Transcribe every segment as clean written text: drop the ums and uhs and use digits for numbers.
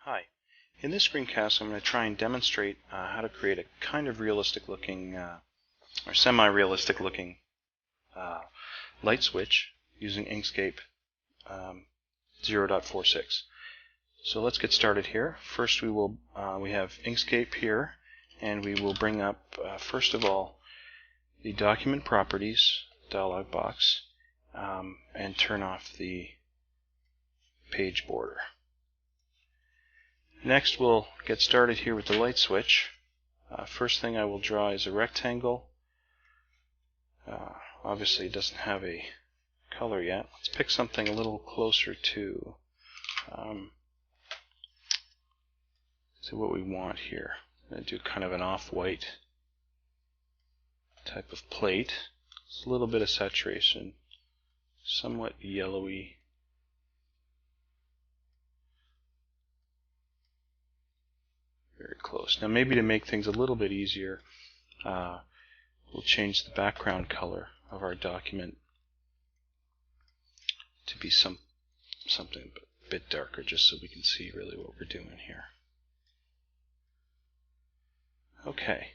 Hi. In this screencast I'm going to try and demonstrate how to create a kind of realistic looking or semi-realistic looking light switch using Inkscape 0.46. So let's get started here. First we have Inkscape here, and we will bring up first of all the document properties dialog box and turn off the page border. Next we'll get started here with the light switch. First thing I will draw is a rectangle. Obviously it doesn't have a color yet. Let's pick something a little closer to what we want here. I'm going to do kind of an off-white type of plate. It's a little bit of saturation, somewhat yellowy. Very close. Now maybe to make things a little bit easier, we'll change the background color of our document to be something a bit darker, just so we can see really what we're doing here. Okay,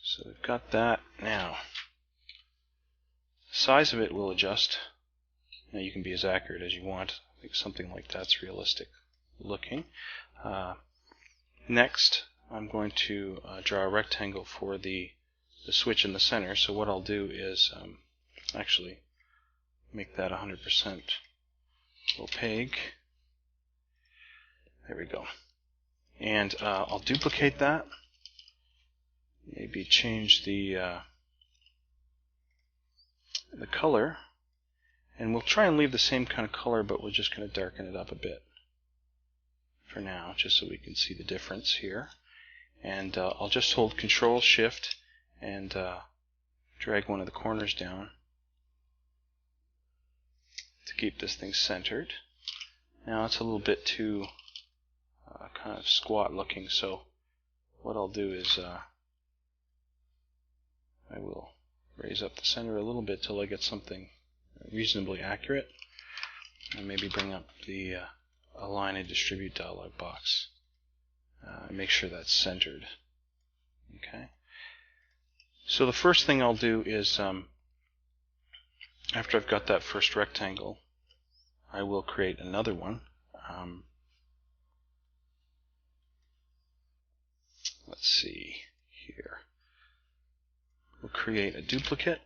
so we've got that. Now, the size of it will adjust. Now you can be as accurate as you want. I think something like that's realistic looking. Next, I'm going to draw a rectangle for the switch in the center. So what I'll do is actually make that 100% opaque. There we go. And I'll duplicate that. Maybe change the color, and we'll try and leave the same kind of color, but we're just going to darken it up a bit for now, just so we can see the difference here. And I'll just hold Control Shift and drag one of the corners down to keep this thing centered. Now it's a little bit too kind of squat looking, so what I'll do is I will raise up the center a little bit till I get something reasonably accurate, and maybe bring up the Align and Distribute dialog box. Make sure that's centered. Okay. So the first thing I'll do is, after I've got that first rectangle, I will create another one. Let's see here. We'll create a duplicate.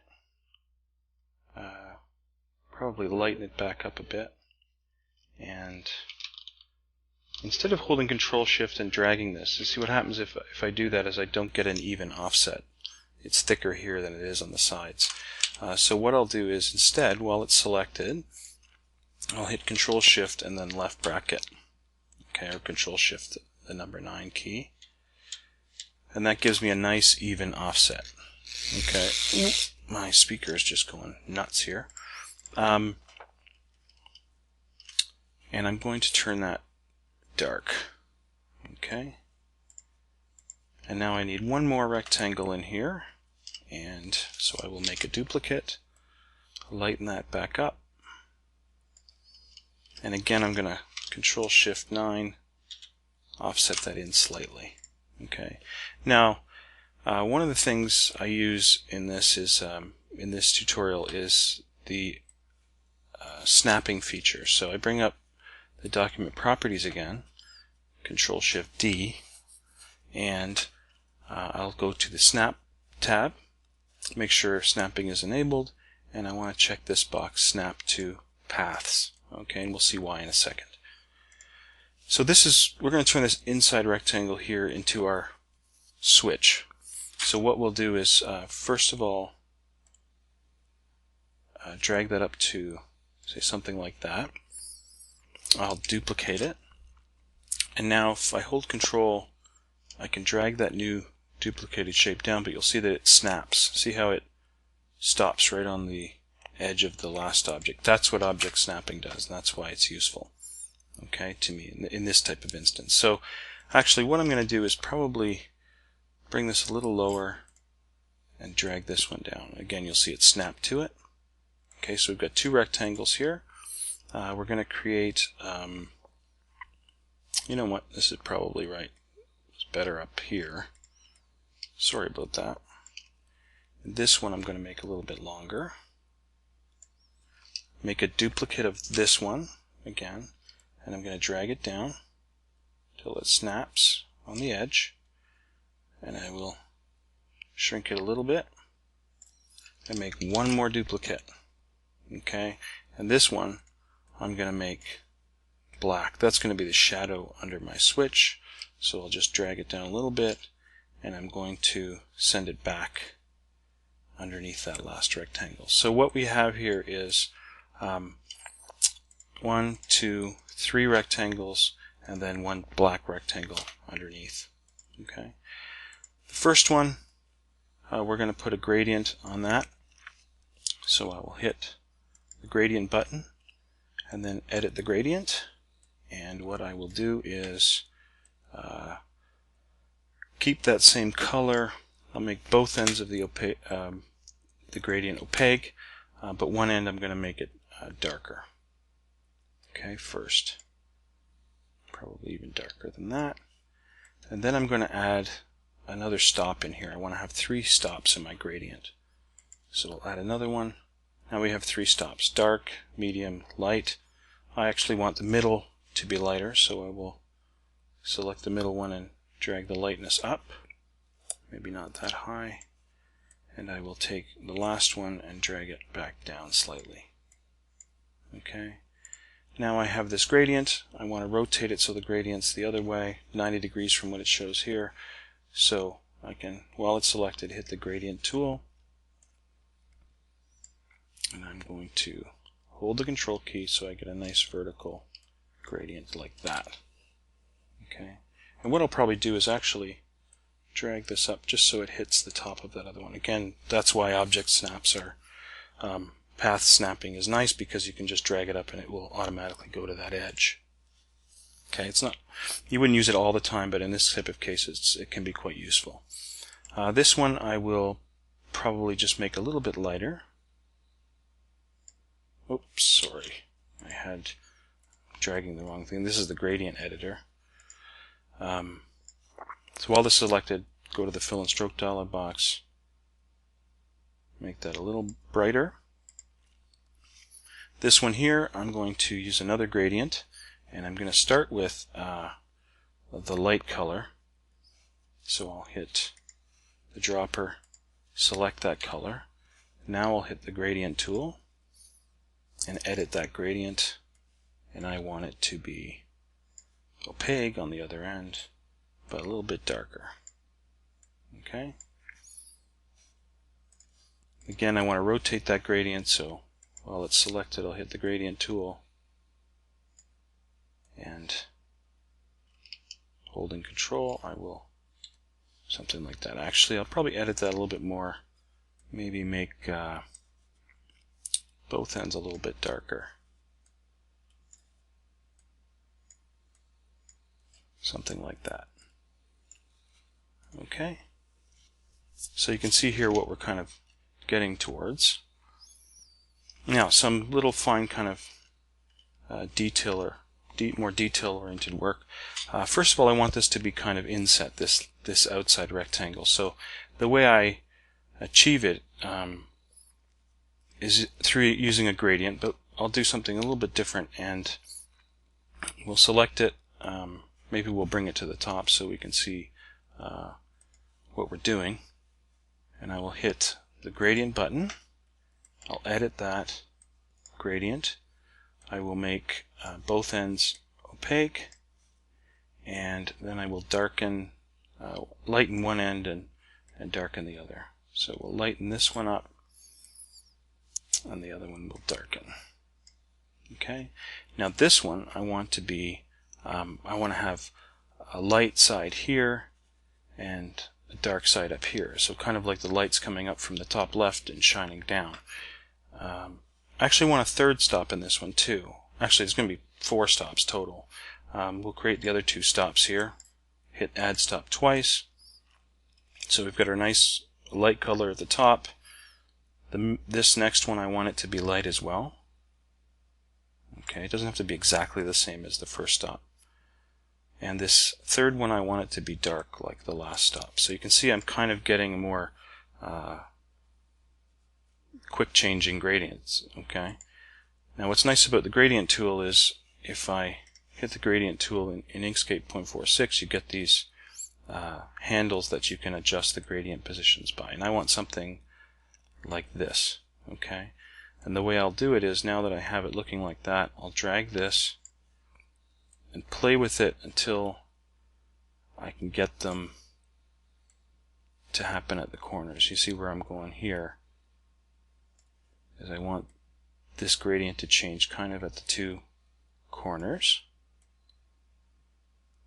Probably lighten it back up a bit. And instead of holding Control Shift and dragging this, you see what happens if I do that is I don't get an even offset. It's thicker here than it is on the sides. So what I'll do is instead, while it's selected, I'll hit Control Shift and then left bracket. Okay, or Control Shift the number 9 key. And that gives me a nice even offset. Okay, my speaker is just going nuts here. And I'm going to turn that dark. Okay. And now I need one more rectangle in here, and so I will make a duplicate, lighten that back up, and again I'm going to Control Shift 9, offset that in slightly. Okay. Now, one of the things I use in this is in this tutorial is the snapping feature. So I bring up the document properties again, Control Shift D, and I'll go to the Snap tab, make sure snapping is enabled, and I want to check this box, Snap to Paths. Okay, and we'll see why in a second. So we're going to turn this inside rectangle here into our switch. So what we'll do is, first of all, drag that up to, say, something like that. I'll duplicate it. And now if I hold Control, I can drag that new duplicated shape down, but you'll see that it snaps. See how it stops right on the edge of the last object? That's what object snapping does, and that's why it's useful, okay, to me in this type of instance. So actually what I'm going to do is probably bring this a little lower and drag this one down. Again, you'll see it snap to it. Okay, so we've got two rectangles here. We're going to create You know what? This is probably right. It's better up here. Sorry about that. This one I'm going to make a little bit longer. Make a duplicate of this one again, and I'm going to drag it down till it snaps on the edge, and I will shrink it a little bit and make one more duplicate. Okay, and this one I'm going to make black. That's going to be the shadow under my switch, so I'll just drag it down a little bit, and I'm going to send it back underneath that last rectangle. So what we have here is 1, 2, 3 rectangles, and then one black rectangle underneath. Okay. The first one, we're going to put a gradient on that. So I will hit the gradient button and then edit the gradient. And what I will do is keep that same color. I'll make both ends of the gradient opaque, but one end I'm going to make it darker. Okay, first. Probably even darker than that. And then I'm going to add another stop in here. I want to have 3 stops in my gradient. So I'll add another one. Now we have 3 stops. Dark, medium, light. I actually want the middle to be lighter, so I will select the middle one and drag the lightness up. Maybe not that high. And I will take the last one and drag it back down slightly. Okay. Now I have this gradient. I want to rotate it so the gradient's the other way, 90 degrees from what it shows here. So I can, while it's selected, hit the gradient tool. And I'm going to hold the control key so I get a nice vertical gradient like that. Okay. And what I'll probably do is actually drag this up just so it hits the top of that other one. Again, that's why object snaps are path snapping is nice, because you can just drag it up and it will automatically go to that edge. Okay, it's not, you wouldn't use it all the time, but in this type of cases it can be quite useful. This one I will probably just make a little bit lighter. Oops, sorry, I had dragging the wrong thing. This is the gradient editor. So while this is selected, go to the fill and stroke dialog box, make that a little brighter. This one here, I'm going to use another gradient, and I'm going to start with the light color. So I'll hit the dropper, select that color. Now I'll hit the gradient tool and edit that gradient, and I want it to be opaque on the other end, but a little bit darker. Okay. Again, I want to rotate that gradient, so while it's selected, I'll hit the gradient tool and holding control, I will something like that. Actually, I'll probably edit that a little bit more. Maybe make both ends a little bit darker. Something like that. Okay. So you can see here what we're kind of getting towards. Now, some little fine kind of more detail-oriented work. First of all, I want this to be kind of inset, this outside rectangle. So the way I achieve it is through using a gradient, but I'll do something a little bit different, and we'll select it. Maybe we'll bring it to the top so we can see what we're doing. And I will hit the gradient button. I'll edit that gradient. I will make both ends opaque, and then I will darken, lighten one end and darken the other. So we'll lighten this one up, and the other one will darken. Okay. Now this one I want to be, I want to have a light side here and a dark side up here. So kind of like the light's coming up from the top left and shining down. I actually want a third stop in this one too. Actually, it's going to be 4 stops total. We'll create the other 2 stops here. Hit add stop twice. So we've got our nice light color at the top. This next one I want it to be light as well. Okay, it doesn't have to be exactly the same as the first stop. and this third one I want it to be dark like the last stop. So you can see I'm kind of getting more quick changing gradients. Okay. Now what's nice about the gradient tool is if I hit the gradient tool in Inkscape 0.46, you get these handles that you can adjust the gradient positions by. And I want something like this. Okay. And the way I'll do it is, now that I have it looking like that, I'll drag this and play with it until I can get them to happen at the corners. You see where I'm going here is I want this gradient to change kind of at the two corners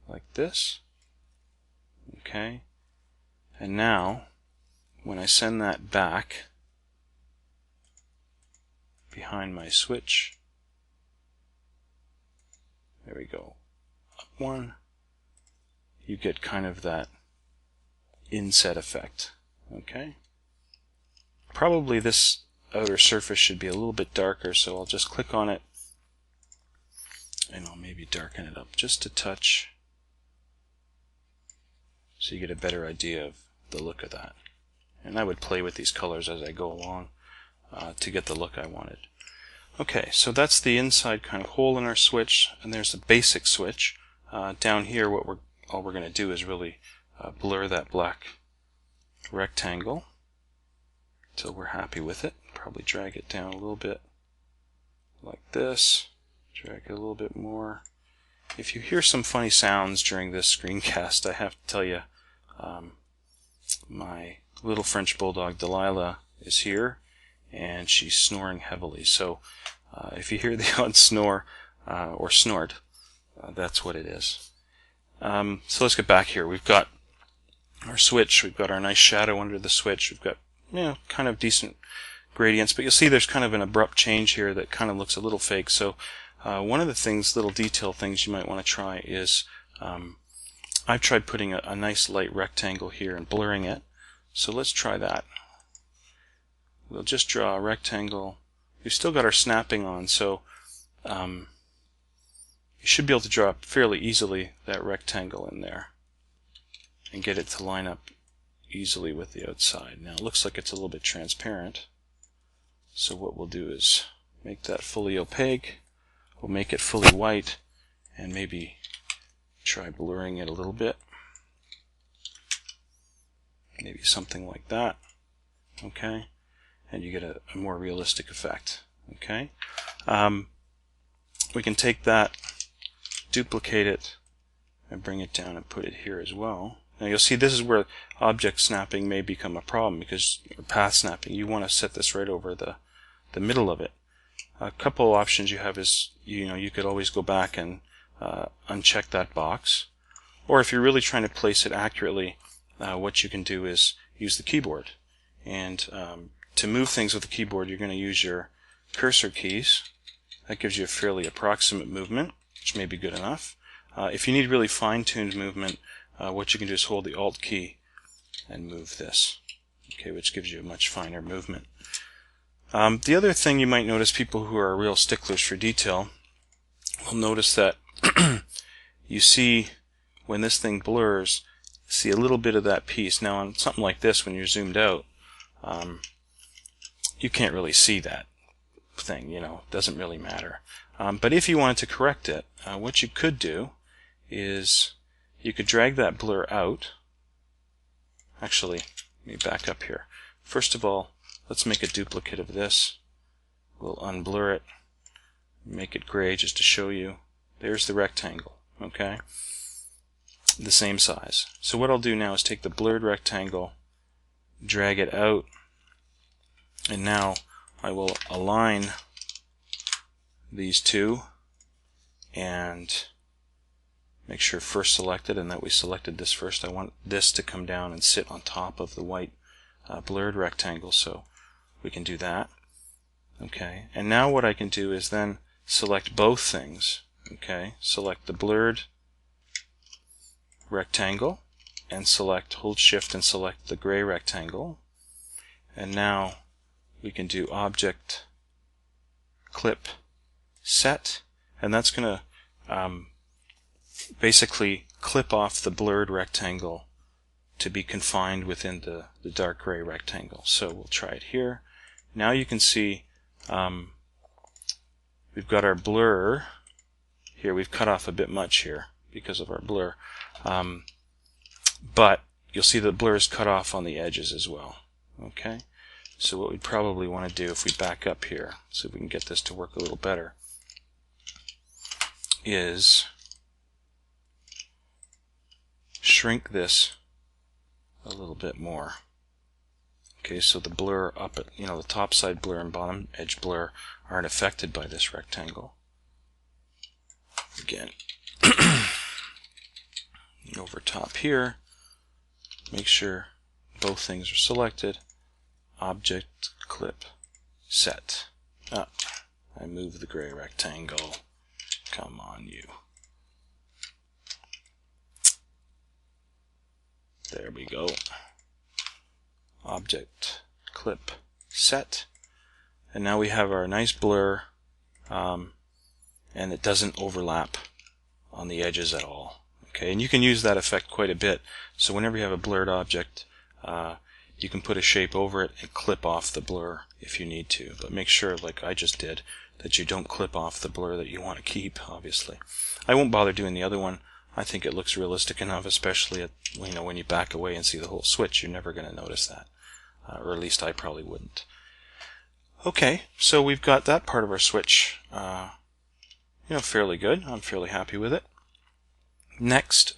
like this. Okay, and now when I send that back behind my switch, there we go, up one, you get kind of that inset effect. Okay, probably this outer surface should be a little bit darker, so I'll just click on it and I'll maybe darken it up just a touch so you get a better idea of the look of that. And I would play with these colors as I go along to get the look I wanted. Okay, so that's the inside kind of hole in our switch, and there's the basic switch. Down here, all we're going to do is really blur that black rectangle until we're happy with it. Probably drag it down a little bit like this. Drag it a little bit more. If you hear some funny sounds during this screencast, I have to tell you, my little French bulldog Delilah is here, and she's snoring heavily. So if you hear the odd snore or snort, that's what it is. So let's get back here. We've got our switch. We've got our nice shadow under the switch. We've got, kind of decent gradients, but you'll see there's kind of an abrupt change here that kind of looks a little fake. So one of the things, little detail things you might want to try is, I've tried putting a nice light rectangle here and blurring it. So let's try that. We'll just draw a rectangle. We've still got our snapping on, so you should be able to draw fairly easily that rectangle in there and get it to line up easily with the outside. Now it looks like it's a little bit transparent, so what we'll do is make that fully opaque. We'll make it fully white and maybe try blurring it a little bit. Maybe something like that. Okay, and you get a more realistic effect. Okay, we can take that, duplicate it, and bring it down and put it here as well. Now you'll see this is where object snapping may become a problem, because path snapping, you want to set this right over the middle of it. A couple options you have is, you could always go back and uncheck that box, or if you're really trying to place it accurately, what you can do is use the keyboard. And to move things with the keyboard, you're going to use your cursor keys. That gives you a fairly approximate movement, which may be good enough. If you need really fine-tuned movement, what you can do is hold the Alt key and move this, okay, which gives you a much finer movement. The other thing you might notice, people who are real sticklers for detail will notice that you see when this thing blurs, see a little bit of that piece. Now on something like this, when you're zoomed out, you can't really see that thing, it doesn't really matter. But if you wanted to correct it, what you could do is you could drag that blur out. Actually, let me back up here. First of all, let's make a duplicate of this. We'll unblur it, make it gray just to show you. There's the rectangle, okay? The same size. So what I'll do now is take the blurred rectangle, drag it out, and now I will align these two and make sure first selected, and that we selected this first. I want this to come down and sit on top of the white blurred rectangle, so we can do that. Okay, and now what I can do is then select both things. Okay, select the blurred rectangle and hold Shift and select the gray rectangle, and now we can do Object, Clip, Set, and that's going to basically clip off the blurred rectangle to be confined within the dark gray rectangle. So we'll try it here. Now you can see we've got our blur here. We've cut off a bit much here because of our blur. But you'll see the blur is cut off on the edges as well. Okay? So what we'd probably want to do if we back up here, so if we can get this to work a little better, is shrink this a little bit more. Okay, so the blur up at, the top side blur and bottom edge blur aren't affected by this rectangle. Again, over top here, make sure both things are selected. Object, clip, set. I move the gray rectangle. Come on, you. There we go. Object, clip, set. And now we have our nice blur, and it doesn't overlap on the edges at all. Okay, and you can use that effect quite a bit. So whenever you have a blurred object, you can put a shape over it and clip off the blur if you need to. But make sure, like I just did, that you don't clip off the blur that you want to keep, obviously. I won't bother doing the other one. I think it looks realistic enough, especially when you back away and see the whole switch. You're never going to notice that. Or at least I probably wouldn't. Okay, so we've got that part of our switch fairly good. I'm fairly happy with it. Next,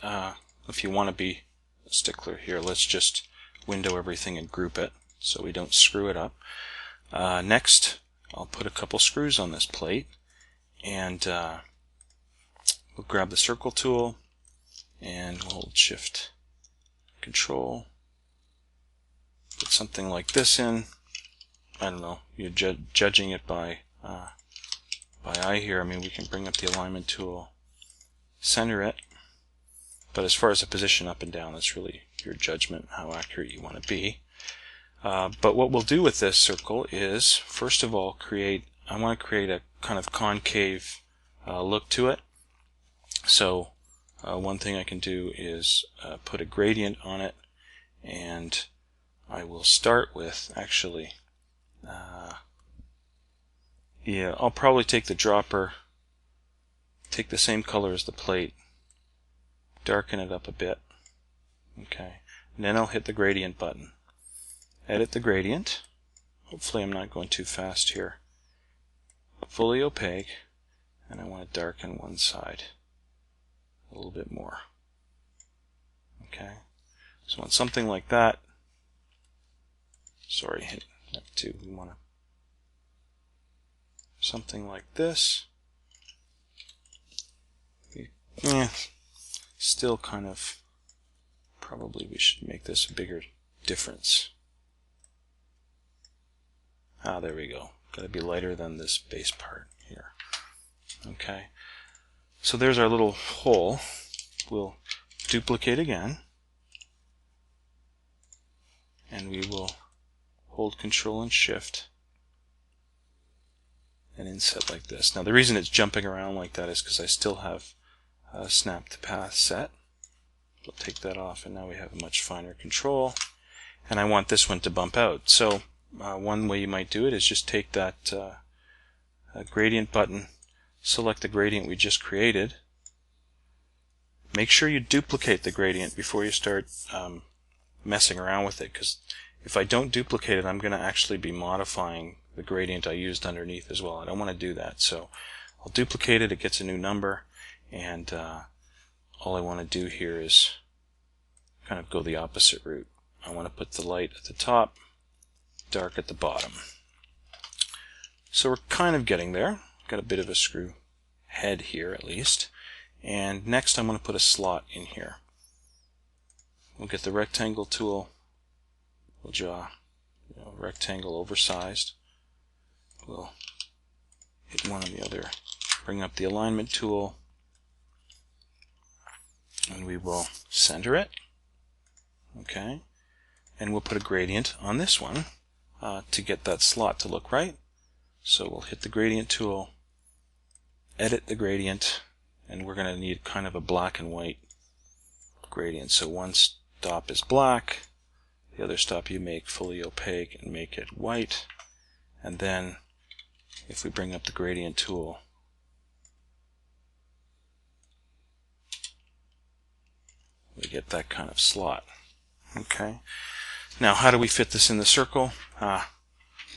if you want to be a stickler here, let's just window everything and group it so we don't screw it up. Next, I'll put a couple screws on this plate, and we'll grab the circle tool and we'll hold Shift Control. Put something like this in. I don't know, you're judging it by eye here. I mean, we can bring up the alignment tool, center it, but as far as the position up and down, that's really your judgment, how accurate you want to be. But what we'll do with this circle is, first of all, I want to create a kind of concave look to it. So one thing I can do is put a gradient on it, and I will start with, actually, I'll probably take the dropper, take the same color as the plate, darken it up a bit, okay, and then I'll hit the gradient button. Edit the gradient. Hopefully I'm not going too fast here. Fully opaque, and I want to darken one side a little bit more. Okay, so on something like that, sorry, hit F2, we want to something like this. Still kind of, probably we should make this a bigger difference. There we go. Got to be lighter than this base part here. Okay. So there's our little hole. We'll duplicate again. And we will hold Control and Shift and inset like this. Now the reason it's jumping around like that is because I still have snap to path set. We'll take that off, and now we have a much finer control. And I want this one to bump out. So one way you might do it is just take that gradient button, select the gradient we just created. Make sure you duplicate the gradient before you start messing around with it, because if I don't duplicate it, I'm going to actually be modifying the gradient I used underneath as well. I don't want to do that. So I'll duplicate it, it gets a new number, and all I want to do here is kind of go the opposite route. I want to put the light at the top, dark at the bottom. So we're kind of getting there. Got a bit of a screw head here at least. And next I'm going to put a slot in here. We'll get the rectangle tool. We'll draw rectangle oversized. We'll hit one and the other. Bring up the alignment tool. And we will center it. Okay. And we'll put a gradient on this one to get that slot to look right. So we'll hit the gradient tool, edit the gradient, and we're going to need kind of a black and white gradient. So one stop is black, the other stop you make fully opaque and make it white, and then if we bring up the gradient tool, we get that kind of slot. Okay. Now how do we fit this in the circle?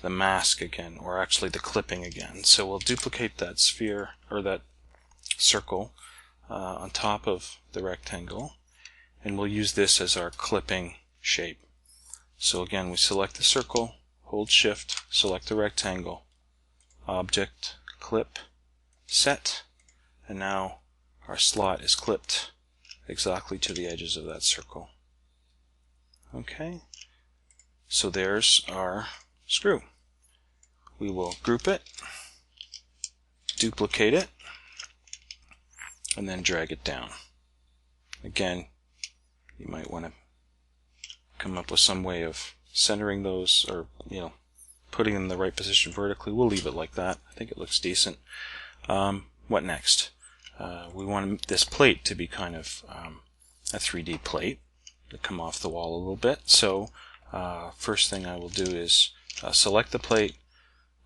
The mask again, or actually the clipping again. So we'll duplicate that sphere, or that circle, on top of the rectangle, and we'll use this as our clipping shape. So again, we select the circle, hold Shift, select the rectangle, Object, Clip, Set, and now our slot is clipped exactly to the edges of that circle. Okay, so there's our screw. We will group it, duplicate it, and then drag it down. Again, you might want to come up with some way of centering those, or putting them in the right position vertically. We'll leave it like that. I think it looks decent. What next? We want this plate to be kind of a 3D plate to come off the wall a little bit. So first thing I will do is select the plate,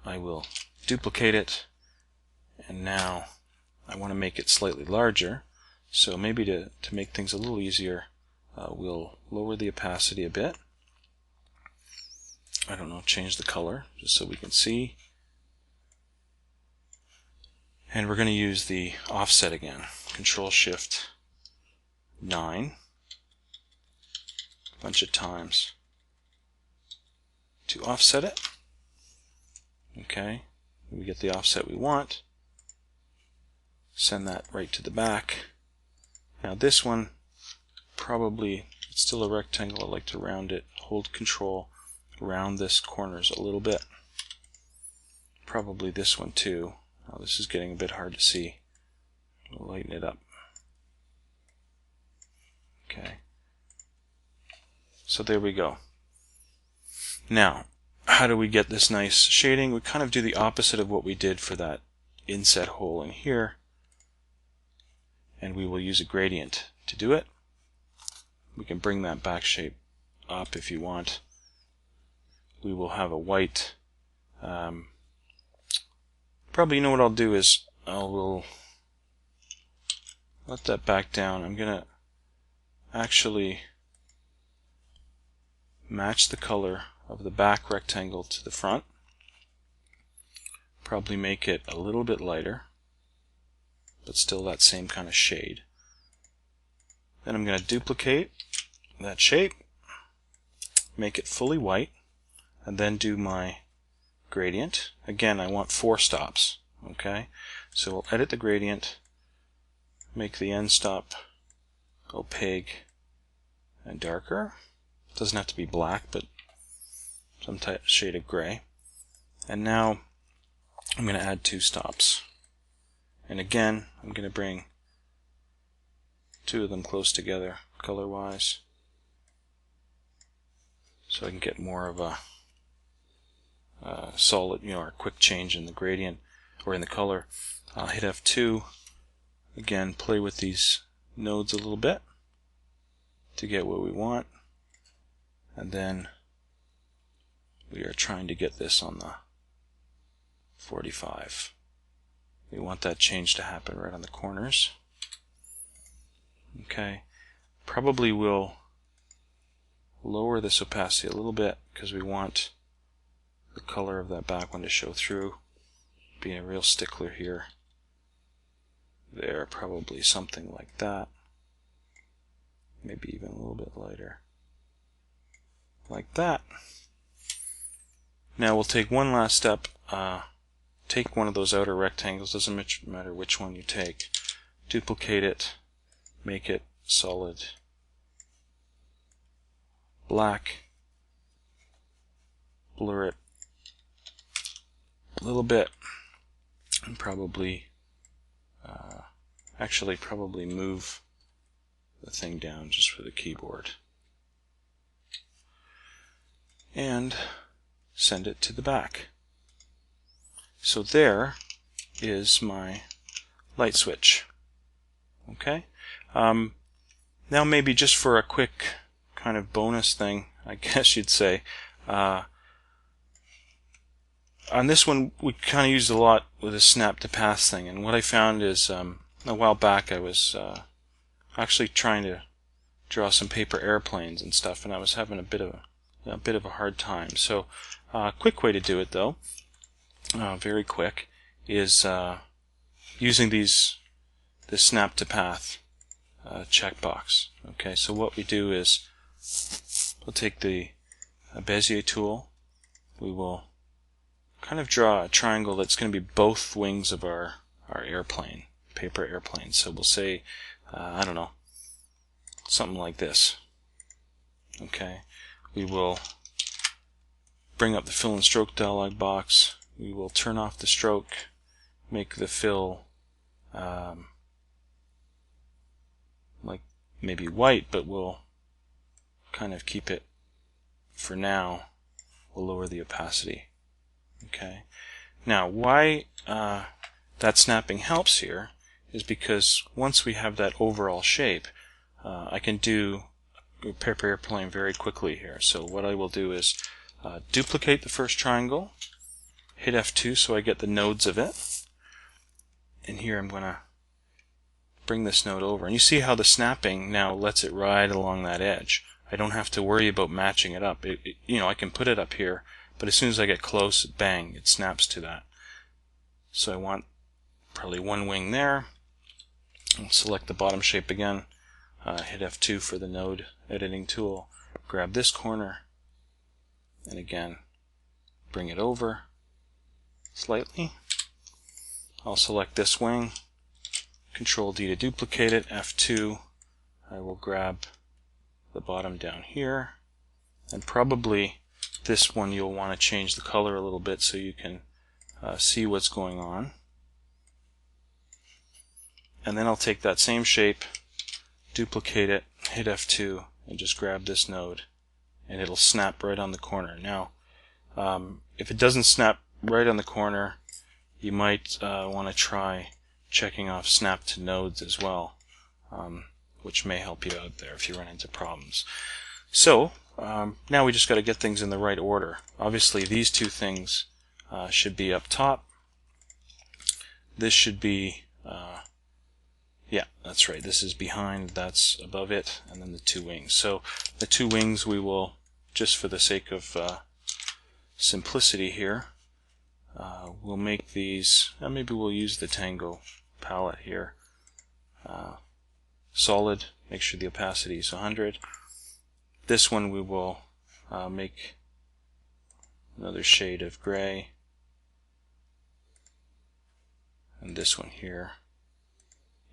I will duplicate it, and now I want to make it slightly larger. So maybe to make things a little easier, we'll lower the opacity a bit. I don't know, change the color just so we can see. And we're going to use the offset again. Control-Shift-9 a bunch of times to offset it. Okay, we get the offset we want. Send that right to the back. Now this one, probably, it's still a rectangle. I like to round it. Hold Control, round this corners a little bit. Probably this one too. Now this is getting a bit hard to see. We'll lighten it up. Okay. So there we go. Now, how do we get this nice shading? We kind of do the opposite of what we did for that inset hole in here. And we will use a gradient to do it. We can bring that back shape up if you want. We will have a white, probably, you know what I'll do is I will let that back down. I'm going to actually match the color of the back rectangle to the front. Probably make it a little bit lighter, but still that same kind of shade. Then I'm going to duplicate that shape, make it fully white, and then do my gradient. Again, I want 4 stops. Okay, so we'll edit the gradient, make the end stop opaque and darker. It doesn't have to be black, but some type shade of gray. And now I'm going to add 2 stops. And again, I'm going to bring 2 of them close together color-wise, so I can get more of a solid, or quick change in the gradient or in the color. I'll hit F2. Again, play with these nodes a little bit to get what we want, and then we are trying to get this on the 45. We want that change to happen right on the corners. Okay, probably will lower this opacity a little bit because we want the color of that back one to show through. Being a real stickler here. There, probably something like that. Maybe even a little bit lighter. Like that. Now we'll take one last step. Take one of those outer rectangles, doesn't matter which one you take. Duplicate it, make it solid black, blur it a little bit, and probably probably move the thing down just for the keyboard, and send it to the back. So there is my light switch. Okay. Now maybe just for a quick kind of bonus thing, I guess you'd say, on this one we kind of used a lot with a snap to path thing, and what I found is a while back I was actually trying to draw some paper airplanes and stuff, and I was having a bit of a hard time. So a quick way to do it, though, very quick, is using this snap to path checkbox. Okay, so what we do is we'll take the Bezier tool. We will kind of draw a triangle that's going to be both wings of our airplane, paper airplane. So we'll say, I don't know, something like this. Okay, we will bring up the fill and stroke dialog box. We will turn off the stroke, make the fill like maybe white, but we'll kind of keep it for now. We'll lower the opacity. Okay. Now, why that snapping helps here is because once we have that overall shape, I can do a paper airplane very quickly here. So what I will do is duplicate the first triangle, hit F2 so I get the nodes of it, and here I'm going to bring this node over. And you see how the snapping now lets it ride along that edge. I don't have to worry about matching it up. You know, I can put it up here, but as soon as I get close, bang, it snaps to that. So I want probably one wing there. I'll select the bottom shape again, hit F2 for the node editing tool, grab this corner, and again, bring it over slightly. I'll select this wing, Control D to duplicate it, F2. I will grab the bottom down here, and probably this one you'll want to change the color a little bit so you can see what's going on. And then I'll take that same shape, duplicate it, hit F2, and just grab this node, and it'll snap right on the corner. Now, if it doesn't snap right on the corner, you might want to try checking off snap to nodes as well, which may help you out there if you run into problems. So now we just got to get things in the right order. Obviously these two things should be up top. This should be yeah, that's right, this is behind, that's above it, and then the two wings. So the two wings we will, just for the sake of simplicity here, we'll make these, maybe we'll use the Tango palette here, solid, make sure the opacity is 100. This one we will make another shade of gray, and this one here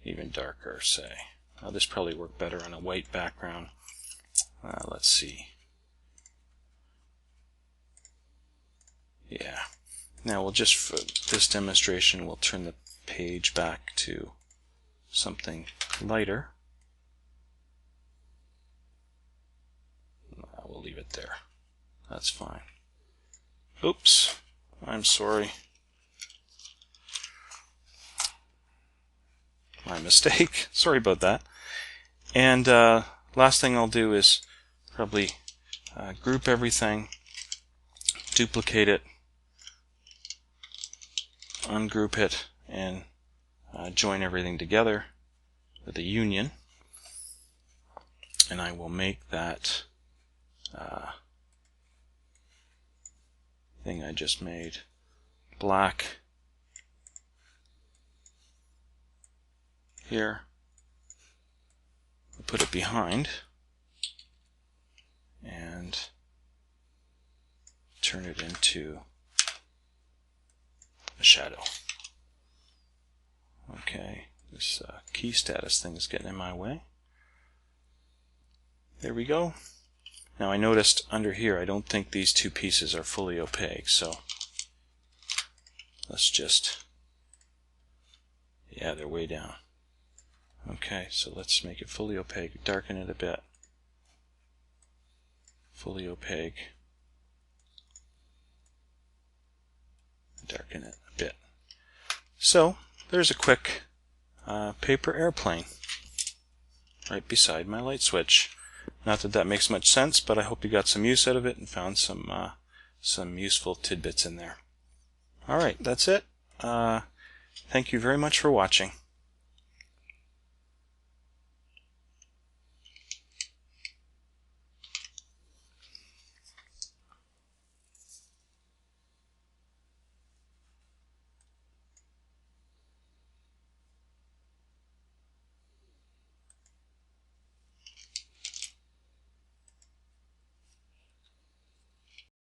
even darker, say. This probably work better on a white background. Let's see. Yeah. Now we'll just, for this demonstration, we'll turn the page back to something lighter. We'll leave it there. That's fine. Oops. I'm sorry. My mistake. Sorry about that. And last thing I'll do is probably group everything, duplicate it, ungroup it, and join everything together with a union. And I will make that thing I just made black here. We'll put it behind and turn it into a shadow. Okay, this key status thing is getting in my way. There we go. Now I noticed under here I don't think these two pieces are fully opaque, so let's just, yeah, they're way down. Okay, so let's make it fully opaque, darken it a bit. Fully opaque. Darken it a bit. So, there's a quick paper airplane. right beside my light switch. Not that that makes much sense, but I hope you got some use out of it and found some useful tidbits in there. Alright, that's it. Thank you very much for watching.